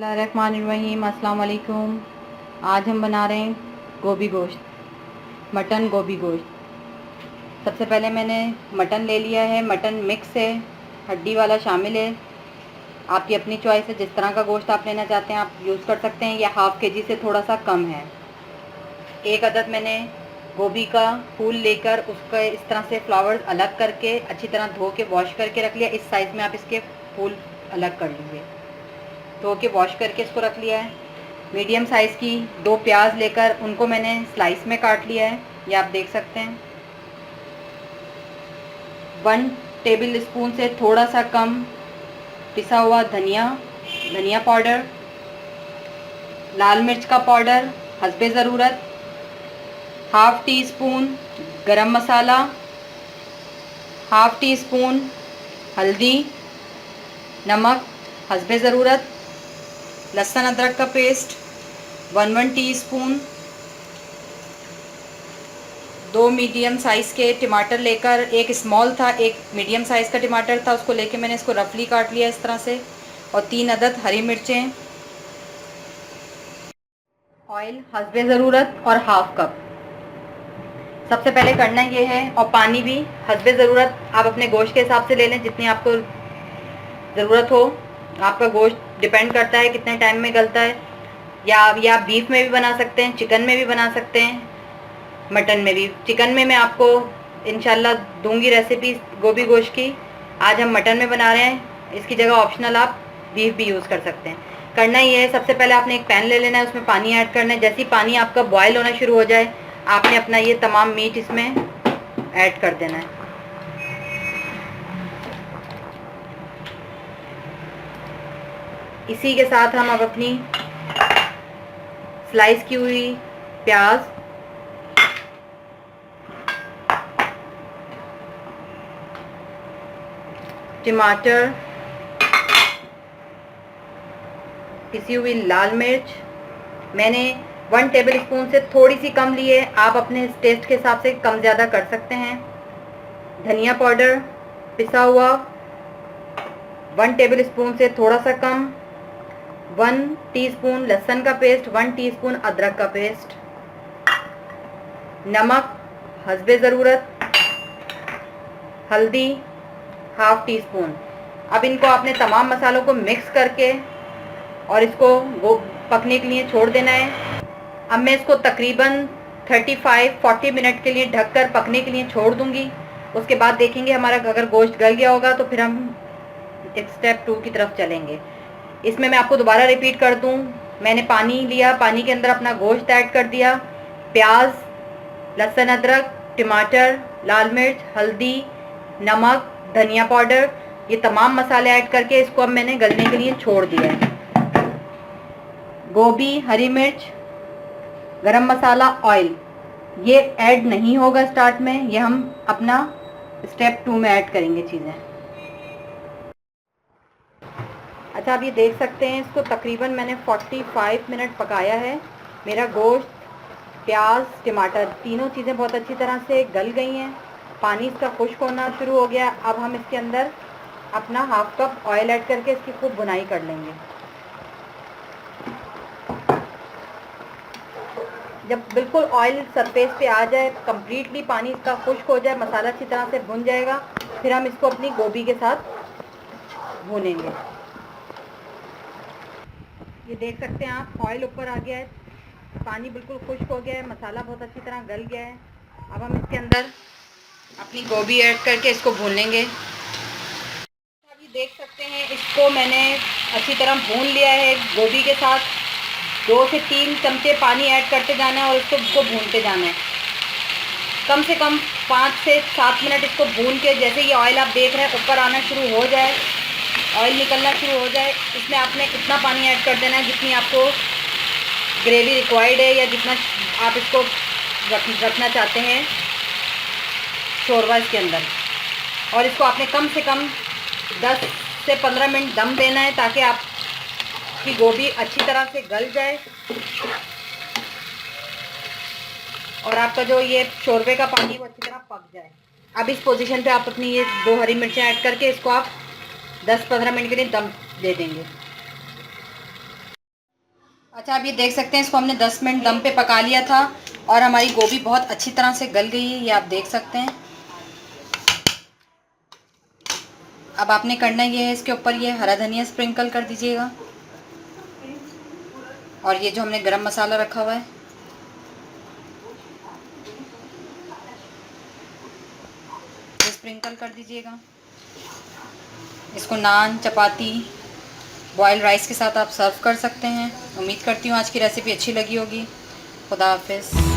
बिस्मिल्लाहिर्रहमानिर्रहीम, अस्सलाम वालेकुम। आज हम बना रहे हैं गोभी गोश्त, मटन गोभी गोश्त। सबसे पहले मैंने मटन ले लिया है। मटन मिक्स है, हड्डी वाला शामिल है। आपकी अपनी चॉइस है, जिस तरह का गोश्त आप लेना चाहते हैं आप यूज़ कर सकते हैं। यह हाफ़ केजी से थोड़ा सा कम है। एक अदद मैंने गोभी का फूल लेकर उसका इस तरह से फ्लावर्स अलग करके अच्छी तरह धो के वॉश करके रख लिया। इस साइज़ में आप इसके फूल अलग कर लीजिए। धो के वॉश करके इसको रख लिया है। मीडियम साइज़ की 2 प्याज लेकर उनको मैंने स्लाइस में काट लिया है, ये आप देख सकते हैं। 1 टेबल स्पून से थोड़ा सा कम पिसा हुआ धनिया पाउडर, लाल मिर्च का पाउडर हस्बे ज़रूरत, हाफ़ टी स्पून गरम मसाला, हाफ़ टी स्पून हल्दी, नमक हस्बे ज़रूरत, लहसुन अदरक का पेस्ट 1 टीस्पून, 2 मीडियम साइज़ के टमाटर लेकर, एक स्मॉल था एक मीडियम साइज़ का टमाटर था, उसको लेके मैंने इसको रफली काट लिया इस तरह से। और 3 अदद हरी मिर्चें, ऑयल हस्बे ज़रूरत और हाफ़ कप। सबसे पहले करना ये है, और पानी भी हस्बे ज़रूरत आप अपने गोश्त के हिसाब से ले लें जितनी आपको ज़रूरत हो। आपका गोश्त डिपेंड करता है कितने टाइम में गलता है। या बीफ में भी बना सकते हैं, चिकन में भी बना सकते हैं, मटन में भी। चिकन में मैं आपको इंशाल्लाह दूंगी रेसिपी गोभी गोश्त की। आज हम मटन में बना रहे हैं, इसकी जगह ऑप्शनल आप बीफ भी यूज़ कर सकते हैं। करना ये है, सबसे पहले आपने एक पैन ले लेना है, उसमें पानी ऐड करना है। जैसे ही पानी आपका बॉयल होना शुरू हो जाए आपने अपना ये तमाम मीट इसमें ऐड कर देना है। इसी के साथ हम अब अपनी स्लाइस की हुई प्याज, टमाटर, पिसी हुई लाल मिर्च, मैंने 1 टेबल स्पून से थोड़ी सी कम ली है, आप अपने टेस्ट के हिसाब से कम ज़्यादा कर सकते हैं। धनिया पाउडर पिसा हुआ 1 टेबल स्पून से थोड़ा सा कम, 1 टीस्पून लहसुन का पेस्ट, 1 टीस्पून अदरक का पेस्ट, नमक हस्बे ज़रूरत, हल्दी हाफ़ टी स्पून। अब इनको आपने तमाम मसालों को मिक्स करके और इसको वो पकने के लिए छोड़ देना है। अब मैं इसको तकरीबन 35-40 मिनट के लिए ढककर पकने के लिए छोड़ दूंगी। उसके बाद देखेंगे हमारा अगर गोश्त गल गया होगा तो फिर हम एक स्टेप 2 की तरफ चलेंगे। इसमें मैं आपको दोबारा रिपीट कर दूं, मैंने पानी लिया, पानी के अंदर अपना गोश्त ऐड कर दिया, प्याज, लहसुन अदरक, टमाटर, लाल मिर्च, हल्दी, नमक, धनिया पाउडर, ये तमाम मसाले ऐड करके इसको अब मैंने गलने के लिए छोड़ दिया है। गोभी, हरी मिर्च, गरम मसाला, ऑयल ये ऐड नहीं होगा स्टार्ट में, ये हम अपना स्टेप 2 में ऐड करेंगे चीज़ें। अच्छा, आप ये देख सकते हैं, इसको तकरीबन मैंने 45 मिनट पकाया है। मेरा गोश्त, प्याज, टमाटर तीनों चीज़ें बहुत अच्छी तरह से गल गई हैं। पानी इसका खुश्क होना शुरू हो गया। अब हम इसके अंदर अपना हाफ़ कप ऑयल ऐड करके इसकी खूब भुनाई कर लेंगे। जब बिल्कुल ऑयल सरफेस पे आ जाए, कंप्लीटली पानी इसका खुश्क हो जाए, मसाला अच्छी तरह से भुन जाएगा, फिर हम इसको अपनी गोभी के साथ भूनेंगे। ये देख सकते हैं आप, ऑयल ऊपर आ गया है, पानी बिल्कुल खुश्क हो गया है, मसाला बहुत अच्छी तरह गल गया है। अब हम इसके अंदर अपनी गोभी ऐड करके इसको भून लेंगे। आप ये देख सकते हैं, इसको मैंने अच्छी तरह भून लिया है। गोभी के साथ 2 से 3 चमचे पानी ऐड करते जाना है और इसको भूनते जाना है। कम से कम 5 से 7 मिनट इसको भून के, जैसे ये ऑयल आप देख रहे हैं ऊपर आना शुरू हो जाए, ऑयल निकलना शुरू हो जाए, इसमें आपने इतना पानी ऐड कर देना है जितनी आपको ग्रेवी रिक्वायर्ड है या जितना आप इसको रखना चाहते हैं शोरबा इसके अंदर। और इसको आपने कम से कम 10 से 15 मिनट दम देना है ताकि आपकी गोभी अच्छी तरह से गल जाए और आपका जो ये शोरबे का पानी वो अच्छी तरह पक जाए। अब इस पोजीशन पे आप अपनी ये 2 हरी मिर्चें ऐड करके इसको आप 10-15 मिनट के लिए दम दे देंगे। अच्छा, आप ये देख सकते हैं, इसको हमने 10 मिनट दम पे पका लिया था और हमारी गोभी बहुत अच्छी तरह से गल गई है, ये आप देख सकते हैं। अब आपने करना ये है, इसके ऊपर ये हरा धनिया स्प्रिंकल कर दीजिएगा और ये जो हमने गरम मसाला रखा हुआ है ये स्प्रिंकल कर दीजिएगा। इसको नान, चपाती, बॉयल राइस के साथ आप सर्व कर सकते हैं। उम्मीद करती हूँ आज की रेसिपी अच्छी लगी होगी। खुदा हाफिज़।